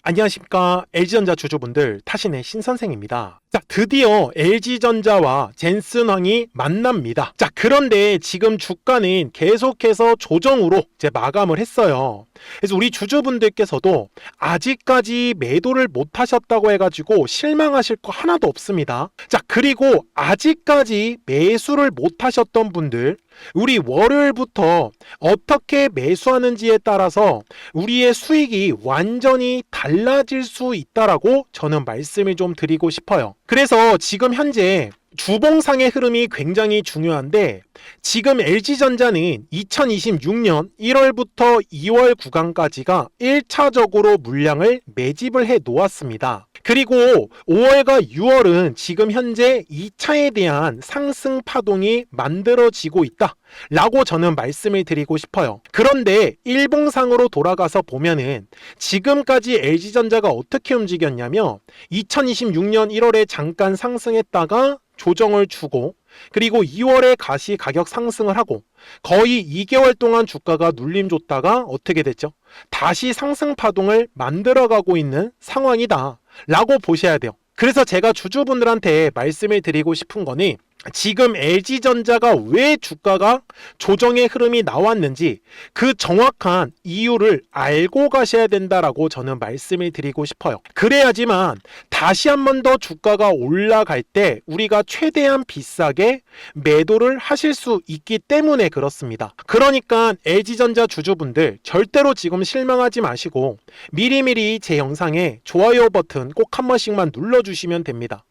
안녕하십니까. LG전자 주주분들, 타신의 신선생입니다. 자, 드디어 LG전자와 젠슨왕이 만납니다. 자, 그런데 지금 주가는 계속해서 조정으로 이제 마감을 했어요. 그래서 우리 주주분들께서도 아직까지 매도를 못 하셨다고 해가지고 실망하실 거 하나도 없습니다. 자, 그리고 아직까지 매수를 못 하셨던 분들, 우리 월요일부터 어떻게 매수하는지에 따라서 우리의 수익이 완전히 달라질 수 있다라고 저는 말씀을 좀 드리고 싶어요. 그래서 지금 현재 주봉상의 흐름이 굉장히 중요한데, 지금 LG전자는 2026년 1월부터 2월 구간까지가 1차적으로 물량을 매집을 해 놓았습니다. 그리고 5월과 6월은 지금 현재 2차에 대한 상승 파동이 만들어지고 있다 라고 저는 말씀을 드리고 싶어요. 그런데 일봉상으로 돌아가서 보면은 지금까지 LG전자가 어떻게 움직였냐면 2026년 1월에 잠깐 상승했다가 조정을 주고, 그리고 2월에 다시 가격 상승을 하고 거의 2개월 동안 주가가 눌림 줬다가 어떻게 됐죠? 다시 상승 파동을 만들어가고 있는 상황이다 라고 보셔야 돼요. 그래서 제가 주주분들한테 말씀을 드리고 싶은 거는, 지금 LG전자가 왜 주가가 조정의 흐름이 나왔는지 그 정확한 이유를 알고 가셔야 된다라고 저는 말씀을 드리고 싶어요. 그래야지만 다시 한 번 더 주가가 올라갈 때 우리가 최대한 비싸게 매도를 하실 수 있기 때문에 그렇습니다. 그러니까 LG전자 주주분들 절대로 지금 실망하지 마시고 미리미리 제 영상에 좋아요 버튼 꼭 한 번씩만 눌러주시면 됩니다.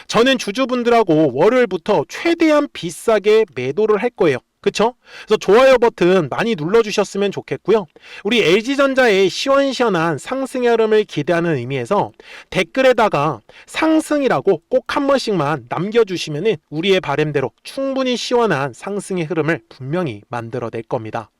저는 주주분들하고 월요일부터 최대한 비싸게 매도를 할 거예요. 그쵸? 그래서 좋아요 버튼 많이 눌러주셨으면 좋겠고요. 우리 LG전자의 시원시원한 상승의 흐름을 기대하는 의미에서 댓글에다가 상승이라고 꼭 한 번씩만 남겨주시면 우리의 바람대로 충분히 시원한 상승의 흐름을 분명히 만들어낼 겁니다.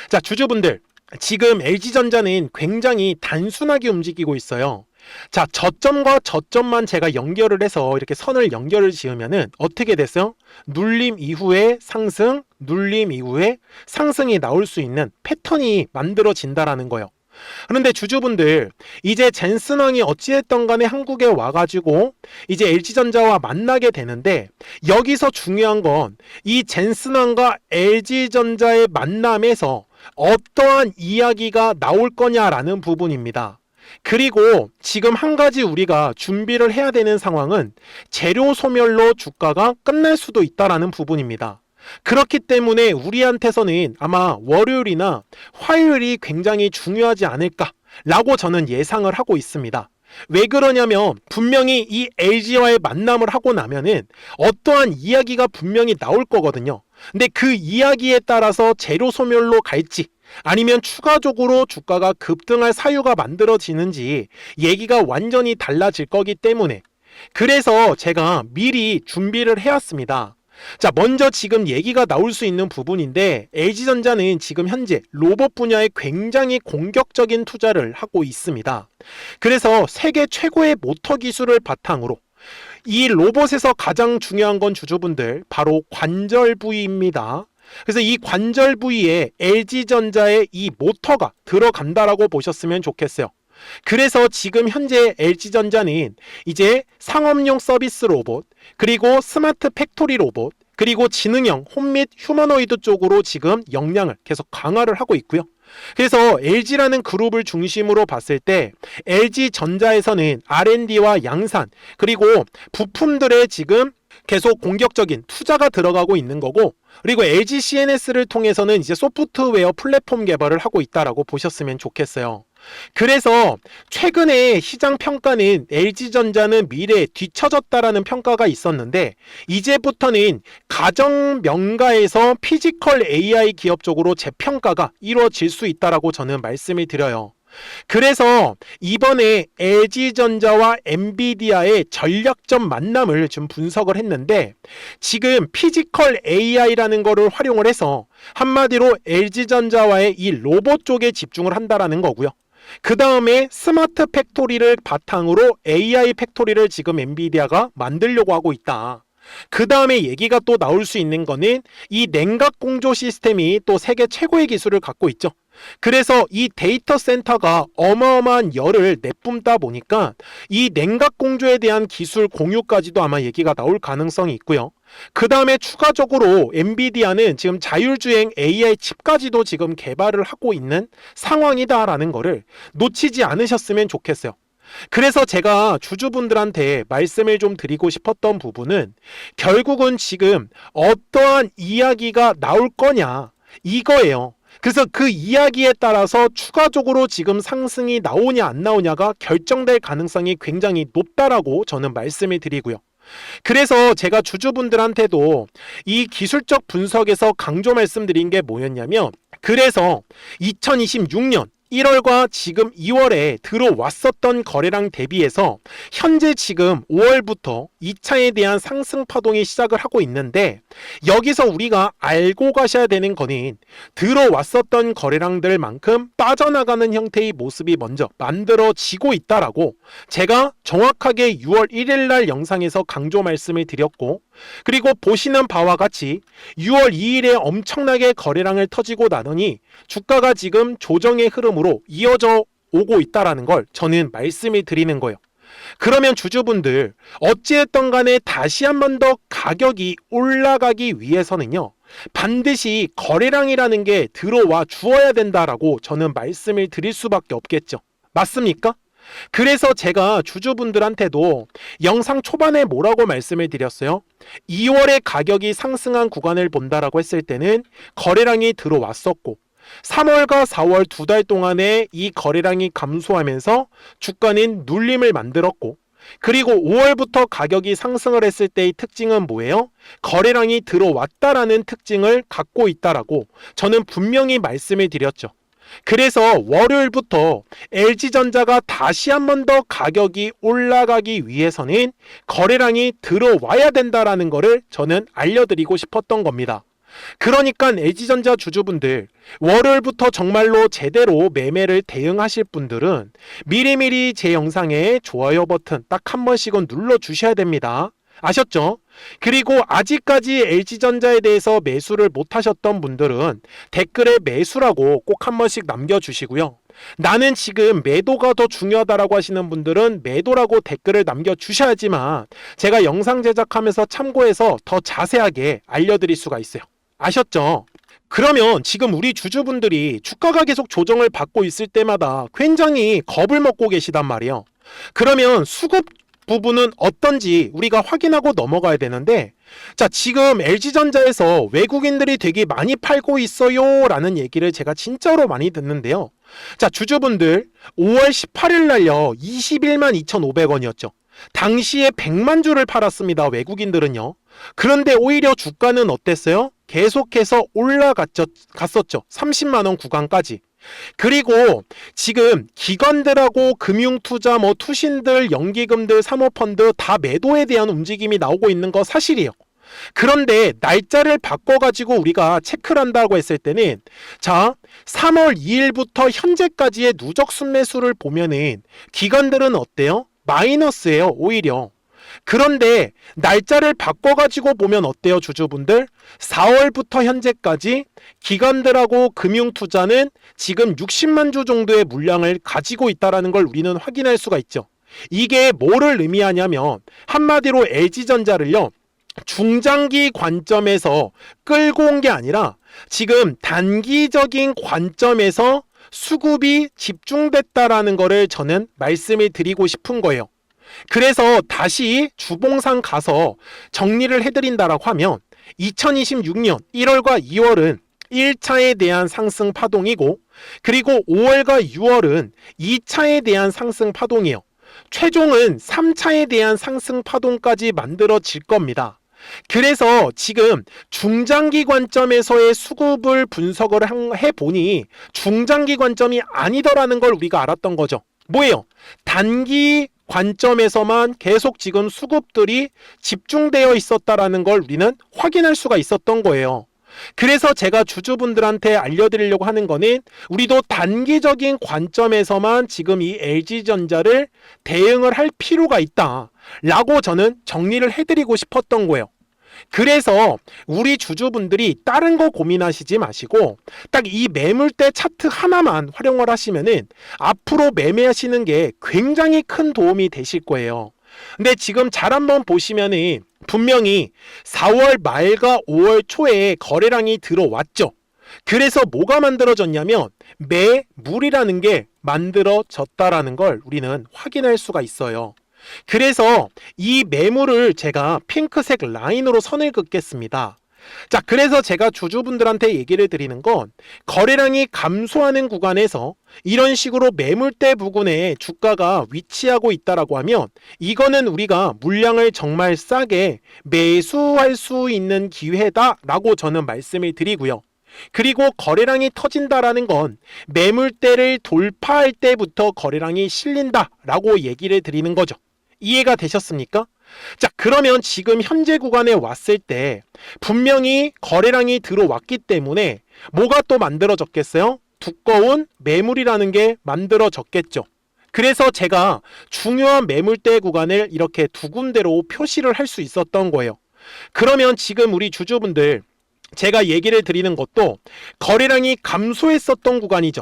자, 주주분들, 지금 LG전자는 굉장히 단순하게 움직이고 있어요. 자, 저점과 저점만 제가 연결을 해서 이렇게 선을 연결을 지으면은 어떻게 됐어요? 눌림 이후에 상승, 눌림 이후에 상승이 나올 수 있는 패턴이 만들어진다라는 거예요. 그런데 주주분들, 이제 젠슨왕이 어찌됐든 간에 한국에 와가지고 이제 LG전자와 만나게 되는데, 여기서 중요한 건 이 젠슨왕과 LG전자의 만남에서 어떠한 이야기가 나올 거냐라는 부분입니다. 그리고 지금 한 가지 우리가 준비를 해야 되는 상황은 재료 소멸로 주가가 끝날 수도 있다라는 부분입니다. 그렇기 때문에 우리한테서는 아마 월요일이나 화요일이 굉장히 중요하지 않을까 라고 저는 예상을 하고 있습니다. 왜 그러냐면 분명히 이 LG와의 만남을 하고 나면은 어떠한 이야기가 분명히 나올 거거든요. 근데 그 이야기에 따라서 재료 소멸로 갈지 아니면 추가적으로 주가가 급등할 사유가 만들어지는지 얘기가 완전히 달라질 거기 때문에, 그래서 제가 미리 준비를 해왔습니다. 자, 먼저 지금 얘기가 나올 수 있는 부분인데, LG전자는 지금 현재 로봇 분야에 굉장히 공격적인 투자를 하고 있습니다. 그래서 세계 최고의 모터 기술을 바탕으로 이 로봇에서 가장 중요한 건 주주분들 바로 관절 부위입니다. 그래서 이 관절 부위에 LG전자의 이 모터가 들어간다라고 보셨으면 좋겠어요. 그래서 지금 현재 LG전자는 이제 상업용 서비스 로봇, 그리고 스마트 팩토리 로봇, 그리고 지능형 홈 및 휴머노이드 쪽으로 지금 역량을 계속 강화를 하고 있고요. 그래서 LG라는 그룹을 중심으로 봤을 때 LG전자에서는 R&D와 양산, 그리고 부품들에 지금 계속 공격적인 투자가 들어가고 있는 거고, 그리고 LG CNS를 통해서는 이제 소프트웨어 플랫폼 개발을 하고 있다라고 보셨으면 좋겠어요. 그래서 최근에 시장 평가는 LG전자는 미래에 뒤처졌다라는 평가가 있었는데, 이제부터는 가정 명가에서 피지컬 AI 기업 쪽으로 재평가가 이루어질 수 있다라고 저는 말씀을 드려요. 그래서 이번에 LG전자와 엔비디아의 전략적 만남을 좀 분석을 했는데, 지금 피지컬 AI라는 거를 활용을 해서 한마디로 LG전자와의 이 로봇 쪽에 집중을 한다라는 거고요. 그 다음에 스마트 팩토리를 바탕으로 AI 팩토리를 지금 엔비디아가 만들려고 하고 있다. 그 다음에 얘기가 또 나올 수 있는 거는 이 냉각 공조 시스템이 또 세계 최고의 기술을 갖고 있죠. 그래서 이 데이터 센터가 어마어마한 열을 내뿜다 보니까 이 냉각 공조에 대한 기술 공유까지도 아마 얘기가 나올 가능성이 있고요. 그 다음에 추가적으로 엔비디아는 지금 자율주행 AI 칩까지도 지금 개발을 하고 있는 상황이다라는 거를 놓치지 않으셨으면 좋겠어요. 그래서 제가 주주분들한테 말씀을 좀 드리고 싶었던 부분은 결국은 지금 어떠한 이야기가 나올 거냐 이거예요. 그래서 그 이야기에 따라서 추가적으로 지금 상승이 나오냐 안 나오냐가 결정될 가능성이 굉장히 높다라고 저는 말씀을 드리고요. 그래서 제가 주주분들한테도 이 기술적 분석에서 강조 말씀드린 게 뭐였냐면, 그래서 2026년 1월과 지금 2월에 들어왔었던 거래량 대비해서 현재 지금 5월부터 2차에 대한 상승 파동이 시작을 하고 있는데, 여기서 우리가 알고 가셔야 되는 거는 들어왔었던 거래량들만큼 빠져나가는 형태의 모습이 먼저 만들어지고 있다라고 제가 정확하게 6월 1일 날 영상에서 강조 말씀을 드렸고, 그리고 보시는 바와 같이 6월 2일에 엄청나게 거래량을 터지고 나더니 주가가 지금 조정의 흐름으로 이어져 오고 있다라는 걸 저는 말씀을 드리는 거예요. 그러면 주주분들 어찌됐든 간에 다시 한 번 더 가격이 올라가기 위해서는요, 반드시 거래량이라는 게 들어와 주어야 된다라고 저는 말씀을 드릴 수밖에 없겠죠. 맞습니까? 그래서 제가 주주분들한테도 영상 초반에 뭐라고 말씀을 드렸어요? 2월에 가격이 상승한 구간을 본다라고 했을 때는 거래량이 들어왔었고, 3월과 4월 2달 동안에 이 거래량이 감소하면서 주가는 눌림을 만들었고, 그리고 5월부터 가격이 상승을 했을 때의 특징은 뭐예요? 거래량이 들어왔다라는 특징을 갖고 있다라고 저는 분명히 말씀을 드렸죠. 그래서 월요일부터 LG전자가 다시 한 번 더 가격이 올라가기 위해서는 거래량이 들어와야 된다라는 거를 저는 알려드리고 싶었던 겁니다. 그러니까 LG전자 주주분들, 월요일부터 정말로 제대로 매매를 대응하실 분들은 미리미리 제 영상에 좋아요 버튼 딱 한 번씩은 눌러주셔야 됩니다. 아셨죠? 그리고 아직까지 LG전자에 대해서 매수를 못하셨던 분들은 댓글에 매수라고 꼭 한 번씩 남겨주시고요. 나는 지금 매도가 더 중요하다라고 하시는 분들은 매도라고 댓글을 남겨주셔야지만 제가 영상 제작하면서 참고해서 더 자세하게 알려드릴 수가 있어요. 아셨죠? 그러면 지금 우리 주주분들이 주가가 계속 조정을 받고 있을 때마다 굉장히 겁을 먹고 계시단 말이에요. 그러면 수급 부분은 어떤지 우리가 확인하고 넘어가야 되는데, 자, 지금 LG전자에서 외국인들이 되게 많이 팔고 있어요 라는 얘기를 제가 진짜로 많이 듣는데요. 자, 주주분들 5월 18일 날요 21만 2,500원이었죠. 당시에 100만 주를 팔았습니다, 외국인들은요. 그런데 오히려 주가는 어땠어요? 계속해서 올라갔었죠. 30만 원 구간까지. 그리고 지금 기관들하고 금융투자 투신들, 연기금들, 사모펀드 다 매도에 대한 움직임이 나오고 있는 거 사실이에요. 그런데 날짜를 바꿔가지고 우리가 체크를 한다고 했을 때는, 자, 3월 2일부터 현재까지의 누적 순매수를 보면은 기관들은 어때요? 마이너스예요, 오히려. 그런데 날짜를 바꿔가지고 보면 어때요, 주주분들? 4월부터 현재까지 기관들하고 금융투자는 지금 60만 주 정도의 물량을 가지고 있다는 걸 우리는 확인할 수가 있죠. 이게 뭐를 의미하냐면 한마디로 LG전자를요, 중장기 관점에서 끌고 온 게 아니라 지금 단기적인 관점에서 수급이 집중됐다라는 거를 저는 말씀을 드리고 싶은 거예요. 그래서 다시 주봉상 가서 정리를 해드린다라고 하면 2026년 1월과 2월은 1차에 대한 상승 파동이고, 그리고 5월과 6월은 2차에 대한 상승 파동이에요. 최종은 3차에 대한 상승 파동까지 만들어질 겁니다. 그래서 지금 중장기 관점에서의 수급을 분석을 해보니 중장기 관점이 아니더라는 걸 우리가 알았던 거죠. 뭐예요? 단기 관점에서만 계속 지금 수급들이 집중되어 있었다라는 걸 우리는 확인할 수가 있었던 거예요. 그래서 제가 주주분들한테 알려드리려고 하는 거는 우리도 단기적인 관점에서만 지금 이 LG전자를 대응을 할 필요가 있다 라고 저는 정리를 해드리고 싶었던 거예요. 그래서 우리 주주분들이 다른 거 고민하시지 마시고 딱 이 매물대 차트 하나만 활용을 하시면은 앞으로 매매하시는 게 굉장히 큰 도움이 되실 거예요. 근데 지금 잘 한번 보시면은 분명히 4월 말과 5월 초에 거래량이 들어왔죠. 그래서 뭐가 만들어졌냐면 매물이라는 게 만들어졌다라는 걸 우리는 확인할 수가 있어요. 그래서 이 매물을 제가 핑크색 라인으로 선을 긋겠습니다. 자, 그래서 제가 주주분들한테 얘기를 드리는 건 거래량이 감소하는 구간에서 이런 식으로 매물대 부근에 주가가 위치하고 있다라고 하면 이거는 우리가 물량을 정말 싸게 매수할 수 있는 기회다라고 저는 말씀을 드리고요. 그리고 거래량이 터진다라는 건 매물대를 돌파할 때부터 거래량이 실린다라고 얘기를 드리는 거죠. 이해가 되셨습니까? 자, 그러면 지금 현재 구간에 왔을 때 분명히 거래량이 들어왔기 때문에 뭐가 또 만들어졌겠어요? 두꺼운 매물이라는 게 만들어졌겠죠. 그래서 제가 중요한 매물대 구간을 이렇게 두 군데로 표시를 할 수 있었던 거예요. 그러면 지금 우리 주주분들 제가 얘기를 드리는 것도 거래량이 감소했었던 구간이죠.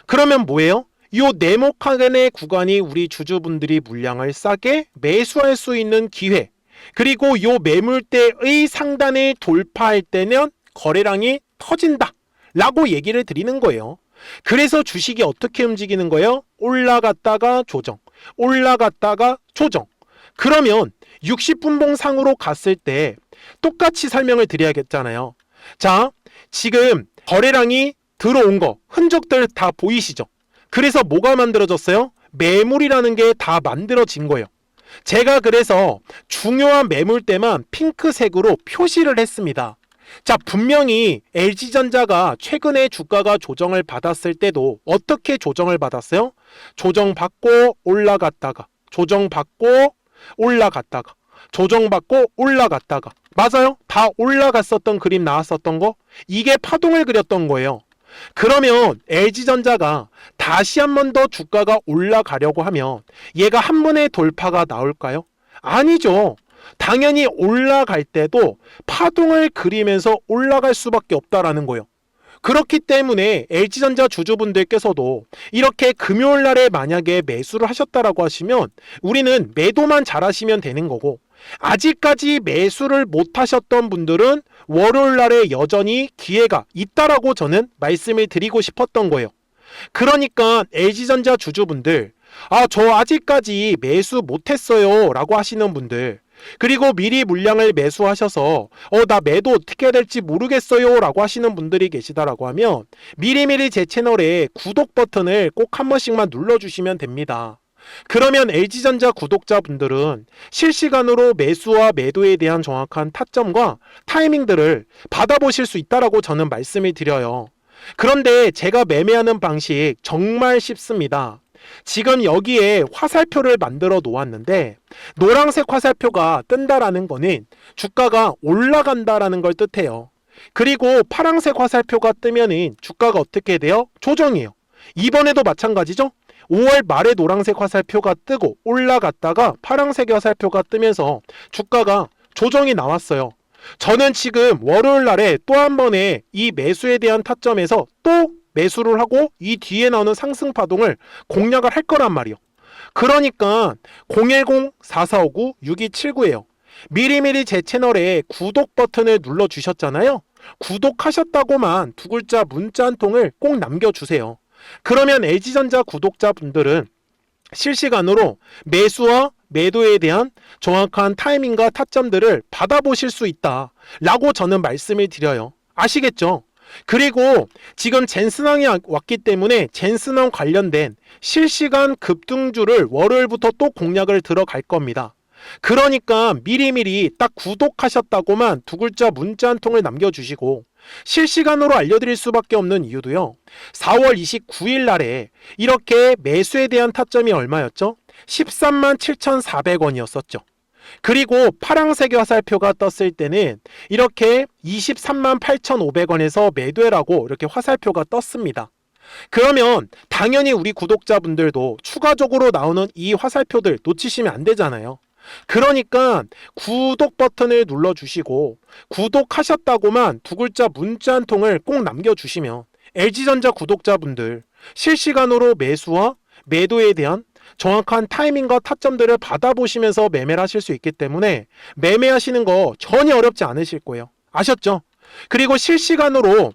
그러면 뭐예요? 요 네모칸의 구간이 우리 주주분들이 물량을 싸게 매수할 수 있는 기회, 그리고 요 매물대의 상단을 돌파할 때는 거래량이 터진다 라고 얘기를 드리는 거예요. 그래서 주식이 어떻게 움직이는 거예요? 올라갔다가 조정, 올라갔다가 조정. 그러면 60분봉 상으로 갔을 때 똑같이 설명을 드려야겠잖아요. 자, 지금 거래량이 들어온 거 흔적들 다 보이시죠? 그래서 뭐가 만들어졌어요? 매물이라는 게 다 만들어진 거예요. 제가 그래서 중요한 매물대만 핑크색으로 표시를 했습니다. 자, 분명히 LG전자가 최근에 주가가 조정을 받았을 때도 어떻게 조정을 받았어요? 조정받고 올라갔다가, 조정받고 올라갔다가, 조정받고 올라갔다가. 맞아요? 다 올라갔었던 그림 나왔었던 거? 이게 파동을 그렸던 거예요. 그러면 LG전자가 다시 한 번 더 주가가 올라가려고 하면 얘가 한 번의 돌파가 나올까요? 아니죠. 당연히 올라갈 때도 파동을 그리면서 올라갈 수밖에 없다라는 거예요. 그렇기 때문에 LG전자 주주분들께서도 이렇게 금요일 날에 만약에 매수를 하셨다라고 하시면 우리는 매도만 잘하시면 되는 거고, 아직까지 매수를 못 하셨던 분들은 월요일 날에 여전히 기회가 있다라고 저는 말씀을 드리고 싶었던 거예요. 그러니까 LG전자 주주분들, 저 아직까지 매수 못했어요 라고 하시는 분들, 그리고 미리 물량을 매수하셔서 나 매도 어떻게 해야 될지 모르겠어요 라고 하시는 분들이 계시다라고 하면 미리미리 제 채널에 구독 버튼을 꼭 한 번씩만 눌러주시면 됩니다. 그러면 LG전자 구독자분들은 실시간으로 매수와 매도에 대한 정확한 타점과 타이밍들을 받아보실 수 있다라고 저는 말씀을 드려요. 그런데 제가 매매하는 방식 정말 쉽습니다. 지금 여기에 화살표를 만들어 놓았는데 노란색 화살표가 뜬다라는 거는 주가가 올라간다라는 걸 뜻해요. 그리고 파란색 화살표가 뜨면은 주가가 어떻게 돼요? 조정이에요. 이번에도 마찬가지죠? 5월 말에 노란색 화살표가 뜨고 올라갔다가 파란색 화살표가 뜨면서 주가가 조정이 나왔어요. 저는 지금 월요일 날에 또 한 번에 이 매수에 대한 타점에서 또 매수를 하고 이 뒤에 나오는 상승 파동을 공략을 할 거란 말이에요. 그러니까 010-4459-6279예요. 미리미리 제 채널에 구독 버튼을 눌러주셨잖아요. 구독하셨다고만 두 글자 문자 한 통을 꼭 남겨주세요. 그러면 LG전자 구독자분들은 실시간으로 매수와 매도에 대한 정확한 타이밍과 타점들을 받아보실 수 있다 라고 저는 말씀을 드려요. 아시겠죠? 그리고 지금 젠슨왕이 왔기 때문에 젠슨왕 관련된 실시간 급등주를 월요일부터 또 공략을 들어갈 겁니다. 그러니까 미리미리 딱 구독하셨다고만 두 글자 문자 한 통을 남겨주시고, 실시간으로 알려드릴 수밖에 없는 이유도요, 4월 29일 날에 이렇게 매수에 대한 타점이 얼마였죠? 13만 7,400원이었었죠. 그리고 파란색 화살표가 떴을 때는 이렇게 23만 8,500원에서 매도해라고 이렇게 화살표가 떴습니다. 그러면 당연히 우리 구독자분들도 추가적으로 나오는 이 화살표들 놓치시면 안 되잖아요. 그러니까 구독 버튼을 눌러주시고 구독하셨다고만 두 글자 문자 한 통을 꼭 남겨주시면 LG전자 구독자분들 실시간으로 매수와 매도에 대한 정확한 타이밍과 타점들을 받아보시면서 매매를 하실 수 있기 때문에 매매하시는 거 전혀 어렵지 않으실 거예요. 아셨죠? 그리고 실시간으로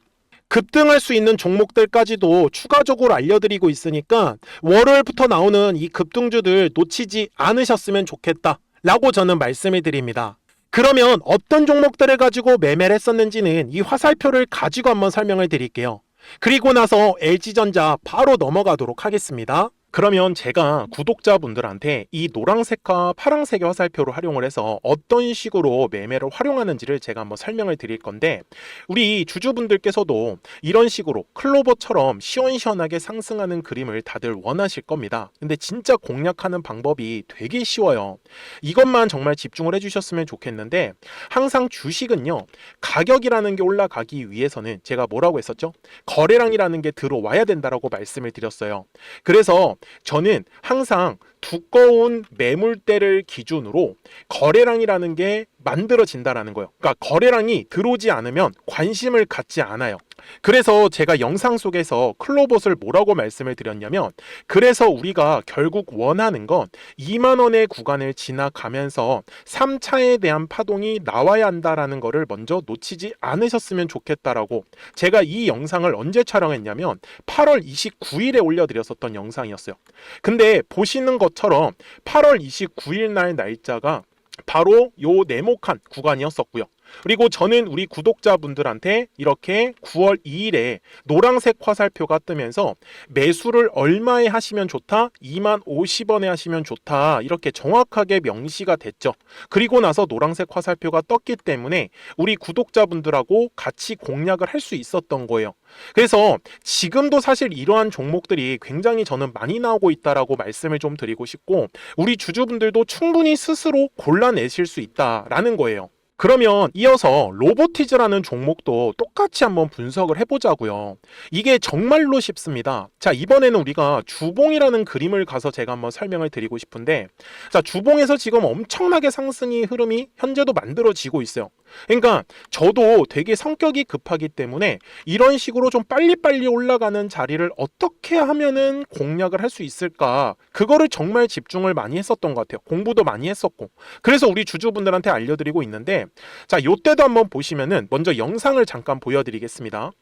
급등할 수 있는 종목들까지도 추가적으로 알려드리고 있으니까 월요일부터 나오는 이 급등주들 놓치지 않으셨으면 좋겠다 라고 저는 말씀을 드립니다. 그러면 어떤 종목들을 가지고 매매를 했었는지는 이 화살표를 가지고 한번 설명을 드릴게요. 그리고 나서 LG전자 바로 넘어가도록 하겠습니다. 그러면 제가 구독자분들한테 이 노란색과 파란색의 화살표를 활용을 해서 어떤 식으로 매매를 활용하는지를 제가 한번 설명을 드릴 건데, 우리 주주분들께서도 이런 식으로 클로버처럼 시원시원하게 상승하는 그림을 다들 원하실 겁니다. 근데 진짜 공략하는 방법이 되게 쉬워요. 이것만 정말 집중을 해주셨으면 좋겠는데, 항상 주식은요, 가격이라는 게 올라가기 위해서는 제가 뭐라고 했었죠? 거래량이라는 게 들어와야 된다라고 말씀을 드렸어요. 그래서 저는 항상 두꺼운 매물대를 기준으로 거래량이라는 게 만들어진다라는 거예요. 그러니까 거래량이 들어오지 않으면 관심을 갖지 않아요. 그래서 제가 영상 속에서 클로봇을 뭐라고 말씀을 드렸냐면, 그래서 우리가 결국 원하는 건 2만 원의 구간을 지나가면서 3차에 대한 파동이 나와야 한다라는 거를 먼저 놓치지 않으셨으면 좋겠다라고, 제가 이 영상을 언제 촬영했냐면 8월 29일에 올려드렸었던 영상이었어요. 근데 보시는 것처럼 8월 29일 날 날짜가 바로 요 네모칸 구간이었었고요. 그리고 저는 우리 구독자분들한테 이렇게 9월 2일에 노란색 화살표가 뜨면서 매수를 얼마에 하시면 좋다? 2만 50원에 하시면 좋다. 이렇게 정확하게 명시가 됐죠. 그리고 나서 노란색 화살표가 떴기 때문에 우리 구독자분들하고 같이 공략을 할 수 있었던 거예요. 그래서 지금도 사실 이러한 종목들이 굉장히 저는 많이 나오고 있다라고 말씀을 좀 드리고 싶고, 우리 주주분들도 충분히 스스로 골라내실 수 있다라는 거예요. 그러면 이어서 로보티즈라는 종목도 똑같이 한번 분석을 해보자고요. 이게 정말로 쉽습니다. 자, 이번에는 우리가 주봉이라는 그림을 가서 제가 한번 설명을 드리고 싶은데, 자, 주봉에서 지금 엄청나게 상승이 흐름이 현재도 만들어지고 있어요. 그러니까 저도 되게 성격이 급하기 때문에 이런 식으로 좀 빨리빨리 올라가는 자리를 어떻게 하면은 공략을 할 수 있을까, 그거를 정말 집중을 많이 했었던 것 같아요. 공부도 많이 했었고. 그래서 우리 주주분들한테 알려드리고 있는데, 자, 요때도 한번 보시면은 먼저 영상을 잠깐 보여드리겠습니다.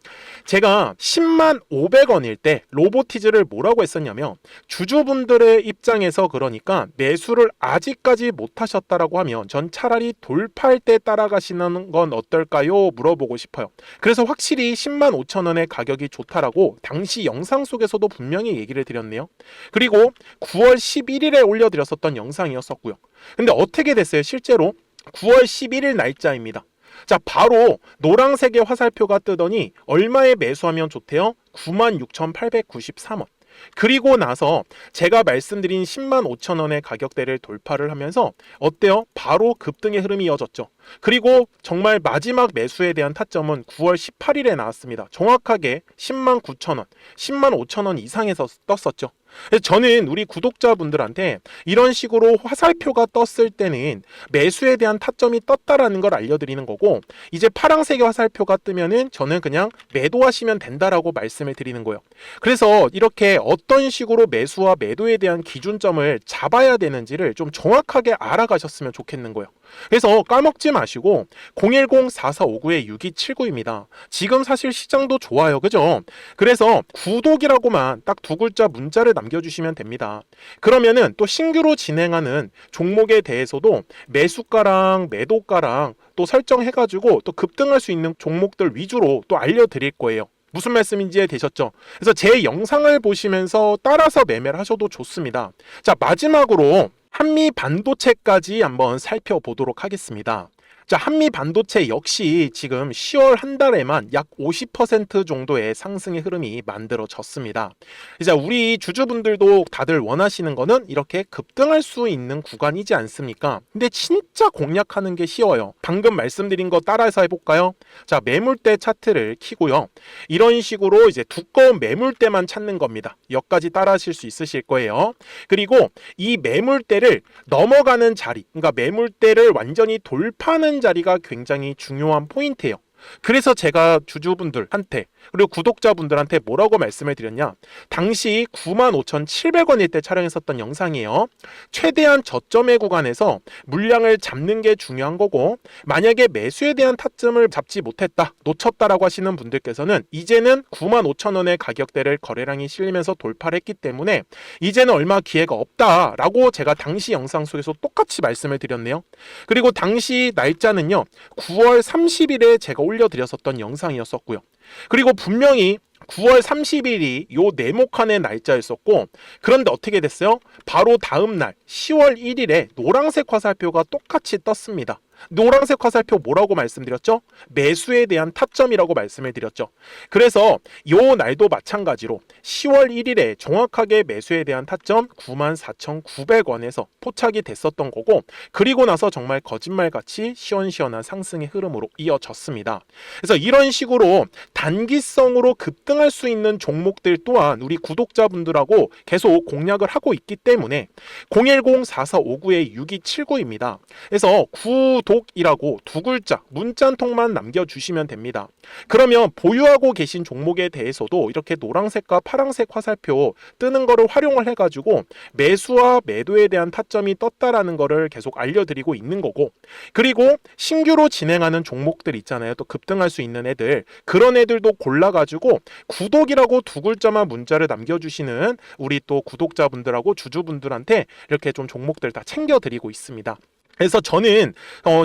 제가 10만 500원일 때 로보티즈를 뭐라고 했었냐면, 주주분들의 입장에서 그러니까 매수를 아직까지 못 하셨다라고 하면 전 차라리 돌파할 때 따라가시는 건 어떨까요? 물어보고 싶어요. 그래서 확실히 10만 5천 원의 가격이 좋다라고 당시 영상 속에서도 분명히 얘기를 드렸네요. 그리고 9월 11일에 올려드렸었던 영상이었었고요. 근데 어떻게 됐어요? 실제로 9월 11일 날짜입니다. 자, 바로 노란색의 화살표가 뜨더니 얼마에 매수하면 좋대요? 96,893원. 그리고 나서 제가 말씀드린 10만 5천 원의 가격대를 돌파를 하면서 어때요? 바로 급등의 흐름이 이어졌죠. 그리고 정말 마지막 매수에 대한 타점은 9월 18일에 나왔습니다. 정확하게 10만 9천 원, 10만 5천 원 이상에서 떴었죠. 저는 우리 구독자분들한테 이런 식으로 화살표가 떴을 때는 매수에 대한 타점이 떴다라는 걸 알려드리는 거고, 이제 파란색의 화살표가 뜨면은 저는 그냥 매도하시면 된다라고 말씀을 드리는 거예요. 그래서 이렇게 어떤 식으로 매수와 매도에 대한 기준점을 잡아야 되는지를 좀 정확하게 알아가셨으면 좋겠는 거예요. 그래서 까먹지 마시고 010-4459-6279입니다. 지금 사실 시장도 좋아요, 그죠? 그래서 구독이라고만 딱 두 글자 문자를 남겨주시면 됩니다. 그러면은 또 신규로 진행하는 종목에 대해서도 매수가랑 매도가랑 또 설정해가지고 또 급등할 수 있는 종목들 위주로 또 알려드릴 거예요. 무슨 말씀인지 되셨죠? 그래서 제 영상을 보시면서 따라서 매매를 하셔도 좋습니다. 자, 마지막으로 한미 반도체까지 한번 살펴보도록 하겠습니다. 자, 한미 반도체 역시 지금 10월 한 달에만 약 50% 정도의 상승의 흐름이 만들어졌습니다. 이제 우리 주주분들도 다들 원하시는 거는 이렇게 급등할 수 있는 구간이지 않습니까? 근데 진짜 공략하는 게 쉬워요. 방금 말씀드린 거 따라서 해볼까요? 자, 매물대 차트를 켜고요. 이런 식으로 이제 두꺼운 매물대만 찾는 겁니다. 여기까지 따라 하실 수 있으실 거예요. 그리고 이 매물대를 넘어가는 자리, 그러니까 매물대를 완전히 돌파하는 자리가 굉장히 중요한 포인트예요. 그래서 제가 주주분들한테 그리고 구독자분들한테 뭐라고 말씀을 드렸냐, 당시 95,700원일 때 촬영했었던 영상이에요. 최대한 저점의 구간에서 물량을 잡는 게 중요한 거고, 만약에 매수에 대한 타점을 잡지 못했다, 놓쳤다라고 하시는 분들께서는 이제는 95,000원의 가격대를 거래량이 실리면서 돌파를 했기 때문에 이제는 얼마 기회가 없다라고 제가 당시 영상 속에서 똑같이 말씀을 드렸네요. 그리고 당시 날짜는요, 9월 30일에 제가 올려드렸었던 영상이었었고요. 그리고 분명히 9월 30일이 요 네모칸의 날짜였었고, 그런데 어떻게 됐어요? 바로 다음 날 10월 1일에 노란색 화살표가 똑같이 떴습니다. 노란색 화살표 뭐라고 말씀드렸죠? 매수에 대한 타점이라고 말씀을 드렸죠. 그래서 요 날도 마찬가지로 10월 1일에 정확하게 매수에 대한 타점 94,900원에서 포착이 됐었던 거고, 그리고 나서 정말 거짓말같이 시원시원한 상승의 흐름으로 이어졌습니다. 그래서 이런 식으로 단기성으로 급등할 수 있는 종목들 또한 우리 구독자분들하고 계속 공략을 하고 있기 때문에 010-4459-6279입니다. 그래서 구독이라고 두 글자 문자 한 통만 남겨주시면 됩니다. 그러면 보유하고 계신 종목에 대해서도 이렇게 노란색과 파란색 화살표 뜨는 거를 활용을 해가지고 매수와 매도에 대한 타점이 떴다라는 거를 계속 알려드리고 있는 거고, 그리고 신규로 진행하는 종목들 있잖아요. 또 급등할 수 있는 애들, 그런 애들도 골라가지고 구독이라고 두 글자만 문자를 남겨주시는 우리 또 구독자분들하고 주주분들한테 이렇게 좀 종목들 다 챙겨드리고 있습니다. 그래서 저는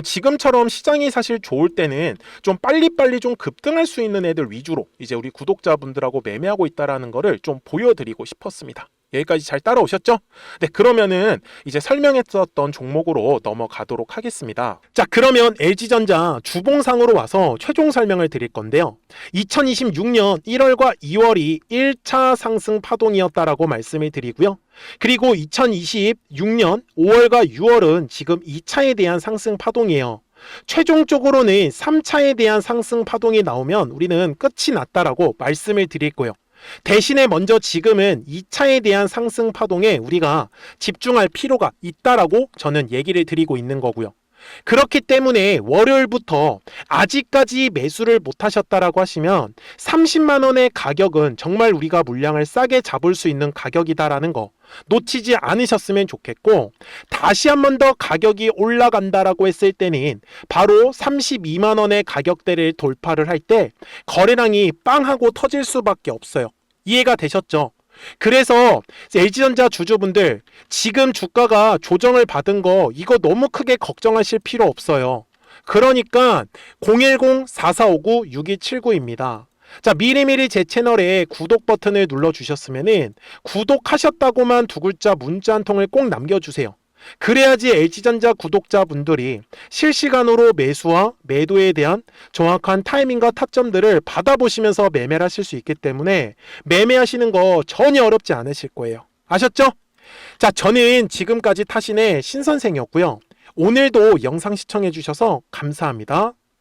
지금처럼 시장이 사실 좋을 때는 좀 빨리빨리 좀 급등할 수 있는 애들 위주로 이제 우리 구독자분들하고 매매하고 있다라는 거를 좀 보여드리고 싶었습니다. 여기까지 잘 따라오셨죠? 네, 그러면은 이제 설명했었던 종목으로 넘어가도록 하겠습니다. 자, 그러면 LG전자 주봉상으로 와서 최종 설명을 드릴 건데요. 2026년 1월과 2월이 1차 상승 파동이었다라고 말씀을 드리고요. 그리고 2026년 5월과 6월은 지금 2차에 대한 상승 파동이에요. 최종적으로는 3차에 대한 상승 파동이 나오면 우리는 끝이 났다라고 말씀을 드릴 거예요. 대신에 먼저 지금은 2차에 대한 상승 파동에 우리가 집중할 필요가 있다라고 저는 얘기를 드리고 있는 거고요. 그렇기 때문에 월요일부터 아직까지 매수를 못 하셨다라고 하시면 30만 원의 가격은 정말 우리가 물량을 싸게 잡을 수 있는 가격이다라는 거 놓치지 않으셨으면 좋겠고, 다시 한 번 더 가격이 올라간다라고 했을 때는 바로 32만 원의 가격대를 돌파를 할 때 거래량이 빵 하고 터질 수밖에 없어요. 이해가 되셨죠? 그래서 LG전자 주주분들, 지금 주가가 조정을 받은 거 이거 너무 크게 걱정하실 필요 없어요. 그러니까 010-4459-6279입니다. 자, 미리미리 제 채널에 구독 버튼을 눌러주셨으면은 구독하셨다고만 두 글자 문자 한 통을 꼭 남겨주세요. 그래야지 LG전자 구독자분들이 실시간으로 매수와 매도에 대한 정확한 타이밍과 타점들을 받아보시면서 매매를 하실 수 있기 때문에 매매하시는 거 전혀 어렵지 않으실 거예요. 아셨죠? 자, 저는 지금까지 타신의 신선생이었고요. 오늘도 영상 시청해 주셔서 감사합니다.